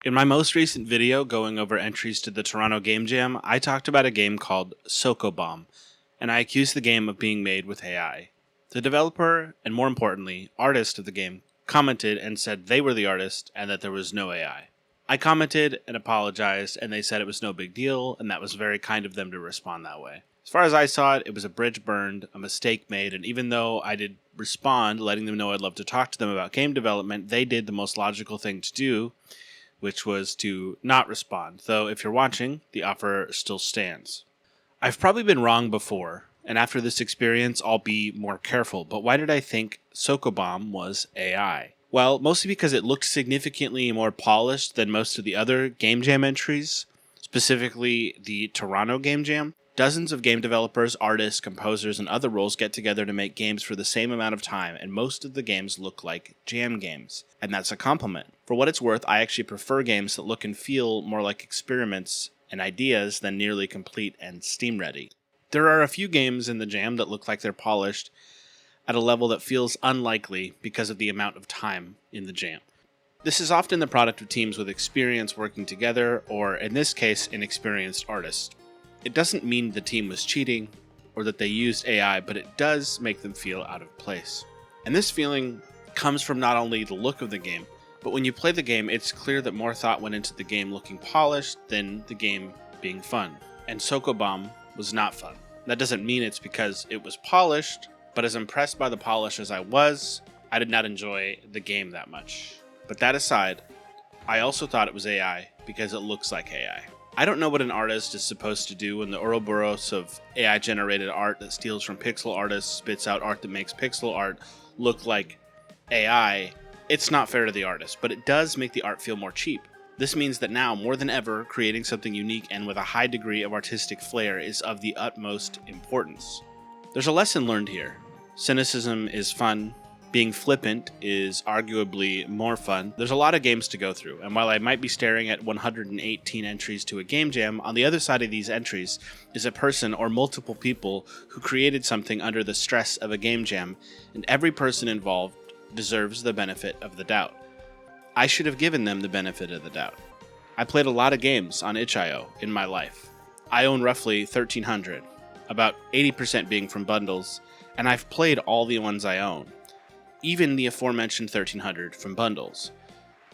In my most recent video going over entries to the Toronto Game Jam, I talked about a game called Sokobomb, and I accused the game of being made with AI. The developer, and more importantly, artist of the game, commented and said they were the artist and that there was no AI. I commented and apologized, and they said it was no big deal, and that was very kind of them to respond that way. As far as I saw it, it was a bridge burned, a mistake made, and even though I did respond, letting them know I'd love to talk to them about game development, they did the most logical thing to do, which was to not respond, though if you're watching, the offer still stands. I've probably been wrong before, and after this experience, I'll be more careful, but why did I think Sokobomb was AI? Well, mostly because it looked significantly more polished than most of the other Game Jam entries, specifically the Toronto Game Jam. Dozens of game developers, artists, composers, and other roles get together to make games for the same amount of time, and most of the games look like jam games. And that's a compliment. For what it's worth, I actually prefer games that look and feel more like experiments and ideas than nearly complete and Steam-ready. There are a few games in the jam that look like they're polished at a level that feels unlikely because of the amount of time in the jam. This is often the product of teams with experience working together, or in this case, an experienced artist. It doesn't mean the team was cheating or that they used AI, but it does make them feel out of place. And this feeling comes from not only the look of the game, but when you play the game, it's clear that more thought went into the game looking polished than the game being fun. And Sokobomb was not fun. That doesn't mean it's because it was polished, but as impressed by the polish as I was, I did not enjoy the game that much. But that aside, I also thought it was AI because it looks like AI. I don't know what an artist is supposed to do when the Ouroboros of AI-generated art that steals from pixel artists, spits out art that makes pixel art look like AI. It's not fair to the artist, but it does make the art feel more cheap. This means that now, more than ever, creating something unique and with a high degree of artistic flair is of the utmost importance. There's a lesson learned here. Cynicism is fun. Being flippant is arguably more fun. There's a lot of games to go through, and while I might be staring at 118 entries to a game jam, on the other side of these entries is a person or multiple people who created something under the stress of a game jam, and every person involved deserves the benefit of the doubt. I should have given them the benefit of the doubt. I played a lot of games on itch.io in my life. I own roughly 1,300, about 80% being from bundles, and I've played all the ones I own. Even the aforementioned 1,300 from bundles.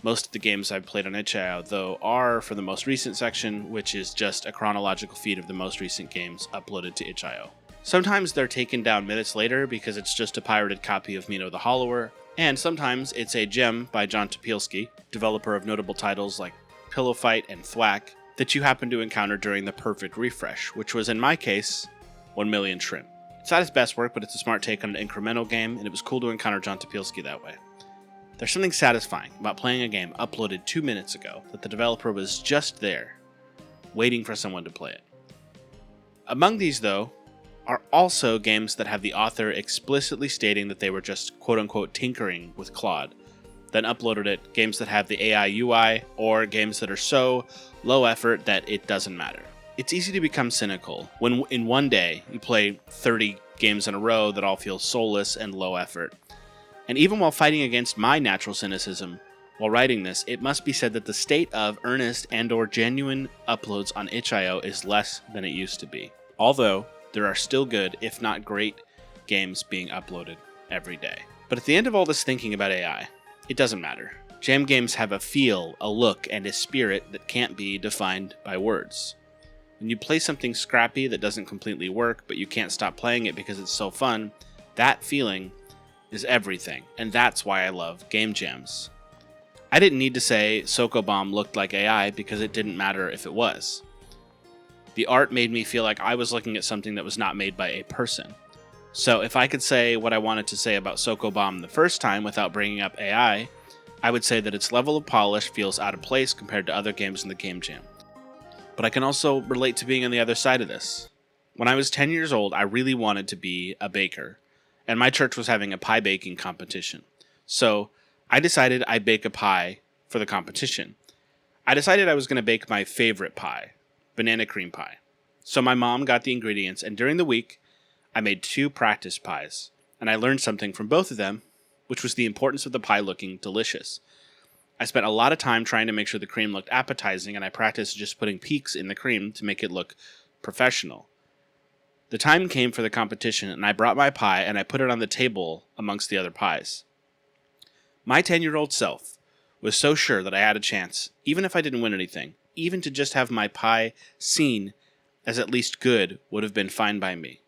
Most of the games I've played on itch.io, though, are for the most recent section, which is just a chronological feed of the most recent games uploaded to itch.io. Sometimes they're taken down minutes later because it's just a pirated copy of Mino the Hollower, and sometimes it's a gem by John Topielski, developer of notable titles like Pillow Fight and Thwack, that you happen to encounter during the perfect refresh, which was, in my case, 1 Million Shrimp. It's not his best work, but it's a smart take on an incremental game, and it was cool to encounter John Topielski that way. There's something satisfying about playing a game uploaded 2 minutes ago that the developer was just there, waiting for someone to play it. Among these, though, are also games that have the author explicitly stating that they were just quote-unquote tinkering with Claude, then uploaded it, games that have the AI UI, or games that are so low effort that it doesn't matter. It's easy to become cynical when in one day you play 30 games in a row that all feel soulless and low effort. And even while fighting against my natural cynicism while writing this, it must be said that the state of earnest and/or genuine uploads on itch.io is less than it used to be. Although, there are still good, if not great, games being uploaded every day. But at the end of all this thinking about AI, it doesn't matter. Jam games have a feel, a look, and a spirit that can't be defined by words. When you play something scrappy that doesn't completely work, but you can't stop playing it because it's so fun, that feeling is everything, and that's why I love game jams. I didn't need to say Sokobomb looked like AI because it didn't matter if it was. The art made me feel like I was looking at something that was not made by a person. So if I could say what I wanted to say about Sokobomb the first time without bringing up AI, I would say that its level of polish feels out of place compared to other games in the game jam. But I can also relate to being on the other side of this. When I was 10 years old, I really wanted to be a baker, and my church was having a pie baking competition. So I decided I'd bake a pie for the competition. I decided I was going to bake my favorite pie, banana cream pie. So my mom got the ingredients, and during the week, I made 2 practice pies, and I learned something from both of them, which was the importance of the pie looking delicious. I spent a lot of time trying to make sure the cream looked appetizing, and I practiced just putting peaks in the cream to make it look professional. The time came for the competition, and I brought my pie and I put it on the table amongst the other pies. My 10-year-old self was so sure that I had a chance, even if I didn't win anything. Even to just have my pie seen as at least good would have been fine by me.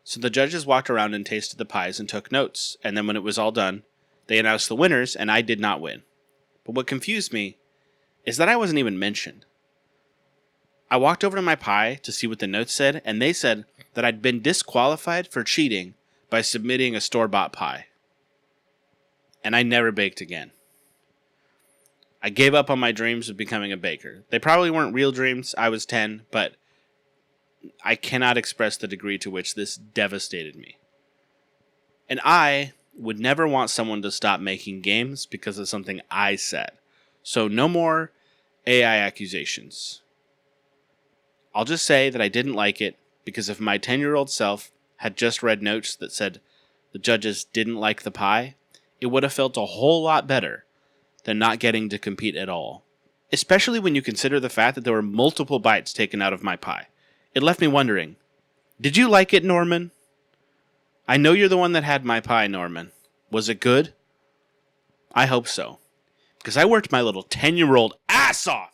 So the judges walked around and tasted the pies and took notes, and then when it was all done, they announced the winners, and I did not win. But what confused me is that I wasn't even mentioned. I walked over to my pie to see what the notes said, and they said that I'd been disqualified for cheating by submitting a store-bought pie. And I never baked again. I gave up on my dreams of becoming a baker. They probably weren't real dreams. I was 10, but I cannot express the degree to which this devastated me. And I would never want someone to stop making games because of something I said. So no more AI accusations. I'll just say that I didn't like it because if my 10-year-old self had just read notes that said the judges didn't like the pie, it would have felt a whole lot better than not getting to compete at all. Especially when you consider the fact that there were multiple bites taken out of my pie. It left me wondering, did you like it, Norman? I know you're the one that had my pie, Norman. Was it good? I hope so. Because I worked my little 10-year-old ass off